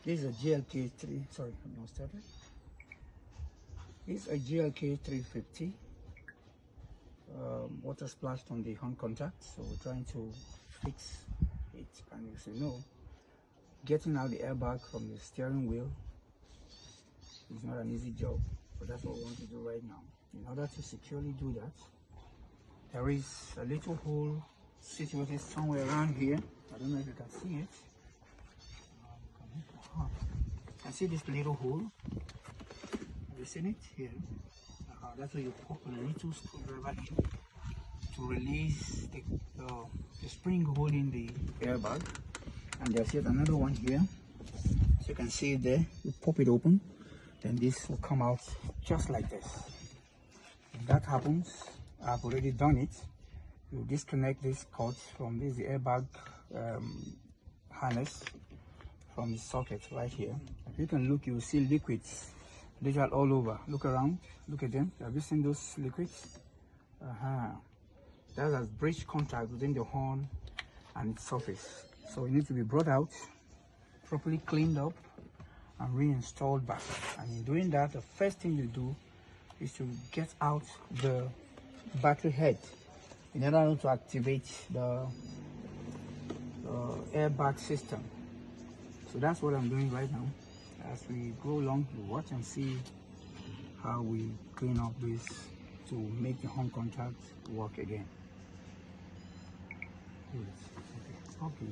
This is a GLK3, sorry, I'm not started. This is a GLK350 water splashed on the horn contact, so we're trying to fix it. And as you know, getting out the airbag from the steering wheel is not an easy job, but that's what we want to do right now. In order to securely do that, there is a little hole situated somewhere around here. I don't know if you can see it. You can see this little hole. Have you seen it here? That's where you put a little screwdriver in to release the spring holding the airbag. And there's yet another one here. So you can see it there. You pop it open, then this will come out just like this. If that happens, I've already done it. You disconnect this cord from this airbag harness from the socket right here. If you can look, you will see liquids literally all over. Look around, look at them. Have you seen those liquids? That has breached contact within the horn and its surface. So it needs to be brought out, properly cleaned up, and reinstalled back. And in doing that, the first thing you do is to get out the battery head in order to activate the airbag system. So that's what I'm doing right now. As we go along, we watch and see how we clean up this to make the horn contact work again. Okay.